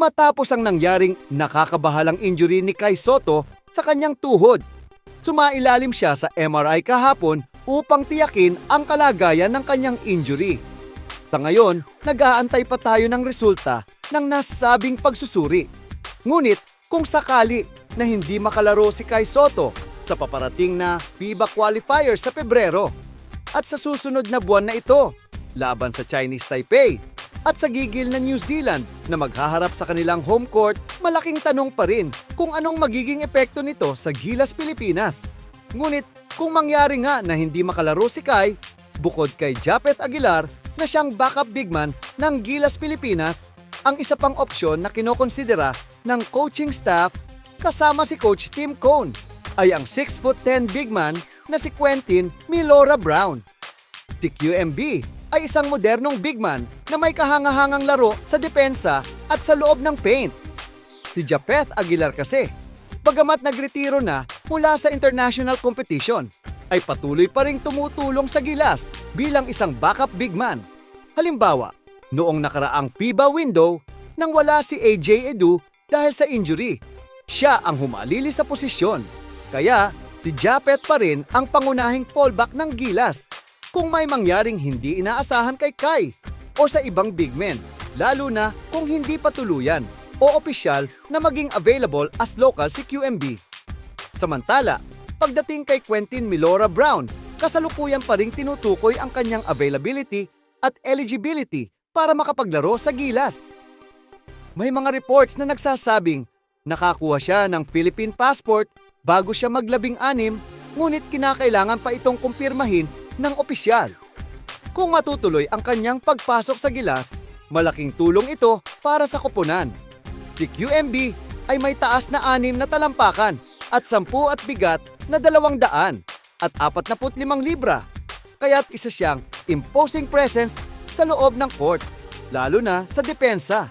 matapos ang nangyaring nakakabahalang injury ni Kai Sotto sa kanyang tuhod. Sumailalim siya sa MRI kahapon upang tiyakin ang kalagayan ng kanyang injury. Sa ngayon, nag-aantay pa tayo ng resulta ng nasabing pagsusuri. Ngunit kung sakali na hindi makalaro si Kai Sotto sa paparating na FIBA qualifier sa Pebrero at sa susunod na buwan na ito laban sa Chinese Taipei at sa gigil na New Zealand na maghaharap sa kanilang home court, malaking tanong pa rin kung anong magiging epekto nito sa Gilas Pilipinas. Ngunit kung mangyari nga na hindi makalaro si Kai, bukod kay Japeth Aguilar na siyang backup bigman ng Gilas Pilipinas, ang isa pang opsyon na kinokonsidera ng coaching staff kasama si Coach Tim Cone ay ang 6'10" bigman na si Quentin Milora Brown. Si QMB ay isang modernong bigman na may kahangahangang laro sa depensa at sa loob ng paint. Si Japeth Aguilar kasi, bagamat nagretiro na mula sa international competition, ay patuloy pa ring tumutulong sa Gilas bilang isang backup bigman. Halimbawa, noong nakaraang FIBA window, nang wala si AJ Edu dahil sa injury, siya ang humalili sa posisyon. Kaya, si Japeth pa rin ang pangunahing fallback ng Gilas kung may mangyaring hindi inaasahan kay Kai o sa ibang bigmen, lalo na kung hindi pa tuluyan o opisyal na maging available as local si QMB. Samantala, pagdating kay Quentin Milora Brown, kasalukuyan pa ring tinutukoy ang kanyang availability at eligibility para makapaglaro sa Gilas. May mga reports na nagsasabing nakakuha siya ng Philippine passport bago siya maglabing-anim, ngunit kinakailangan pa itong kumpirmahin ng opisyal. Kung matutuloy ang kanyang pagpasok sa Gilas, malaking tulong ito para sa koponan. Si QMB ay may taas na 6 na talampakan at 10 at bigat na 200 at 45 libra. Kaya't isa siyang imposing presence sa loob ng court, lalo na sa depensa.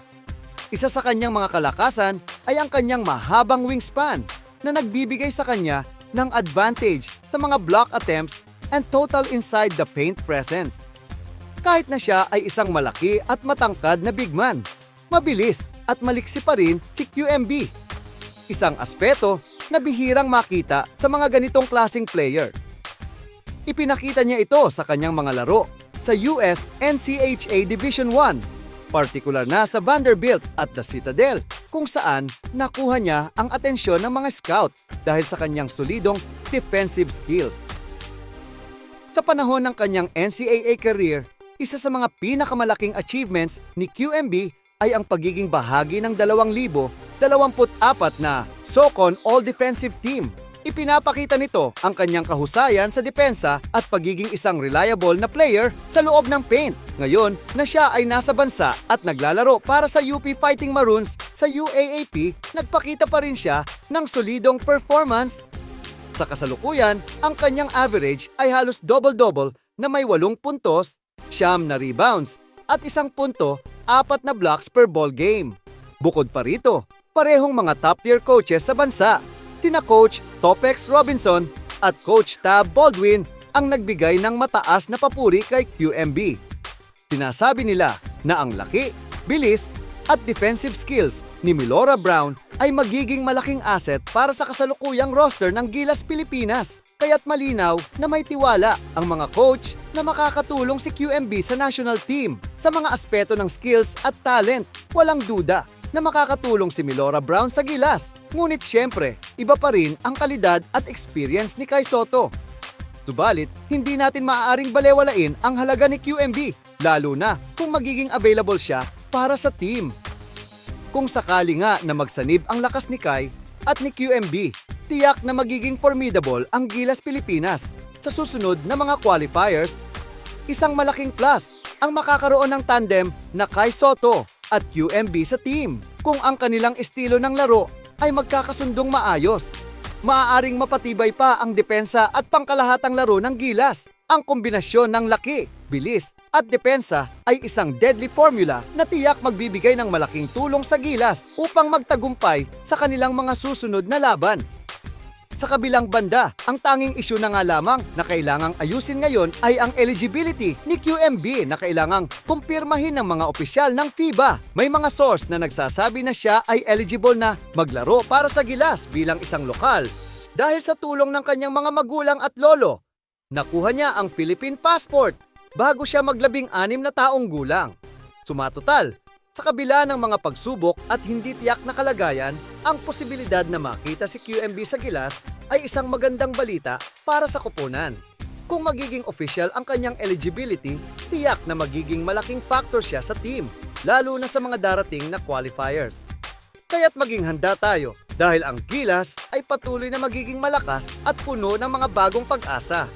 Isa sa kanyang mga kalakasan ay ang kanyang mahabang wingspan na nagbibigay sa kanya ng advantage sa mga block attempts and total inside the paint presence. Kahit na siya ay isang malaki at matangkad na bigman, mabilis at maliksi pa rin si QMB. Isang aspeto na bihirang makita sa mga ganitong klaseng player. Ipinakita niya ito sa kanyang mga laro sa US NCHA Division I, partikular na sa Vanderbilt at the Citadel, kung saan nakuha niya ang atensyon ng mga scout dahil sa kanyang solidong defensive skills. Sa panahon ng kanyang NCAA career, isa sa mga pinakamalaking achievements ni QMB ay ang pagiging bahagi ng 2024 na SoCon All-Defensive Team. Ipinapakita nito ang kanyang kahusayan sa depensa at pagiging isang reliable na player sa loob ng paint. Ngayon na siya ay nasa bansa at naglalaro para sa UP Fighting Maroons sa UAAP, nagpakita pa rin siya ng solidong performance. Sa kasalukuyan, ang kanyang average ay halos double-double na may 8 puntos, 9 na rebounds, at 1 punto, 4 na blocks per ball game. Bukod pa rito, parehong mga top-tier coaches sa bansa, sina Coach Topex Robinson at Coach Tab Baldwin ang nagbigay ng mataas na papuri kay QMB. Sinasabi nila na ang laki, bilis, at defensive skills ni Milora Brown ay magiging malaking asset para sa kasalukuyang roster ng Gilas Pilipinas. Kaya't malinaw na may tiwala ang mga coach na makakatulong si QMB sa national team. Sa mga aspeto ng skills at talent, walang duda na makakatulong si Milora Brown sa Gilas. Ngunit syempre, iba pa rin ang kalidad at experience ni Kai Sotto. Subalit, hindi natin maaaring balewalain ang halaga ni QMB, lalo na kung magiging available siya para sa team. Kung sakali nga na magsanib ang lakas ni Kai at ni QMB, tiyak na magiging formidable ang Gilas Pilipinas sa susunod na mga qualifiers. Isang malaking plus ang makakaroon ng tandem na Kai Sotto at QMB sa team. Kung ang kanilang estilo ng laro ay magkakasundong maayos, maaaring mapatibay pa ang depensa at pangkalahatang laro ng Gilas. Ang kombinasyon ng laki, bilis at depensa ay isang deadly formula na tiyak magbibigay ng malaking tulong sa Gilas upang magtagumpay sa kanilang mga susunod na laban. Sa kabilang banda, ang tanging isyu na nga lamang na kailangang ayusin ngayon ay ang eligibility ni QMB na kailangang kumpirmahin ng mga opisyal ng FIBA. May mga source na nagsasabi na siya ay eligible na maglaro para sa Gilas bilang isang lokal dahil sa tulong ng kanyang mga magulang at lolo. Nakuha niya ang Philippine passport bago siya maglabing-6 na taong gulang. Sumatotal, sa kabila ng mga pagsubok at hindi tiyak na kalagayan, ang posibilidad na makita si QMB sa Gilas ay isang magandang balita para sa koponan. Kung magiging official ang kanyang eligibility, tiyak na magiging malaking factor siya sa team, lalo na sa mga darating na qualifiers. Kaya't maging handa tayo dahil ang Gilas ay patuloy na magiging malakas at puno ng mga bagong pag-asa.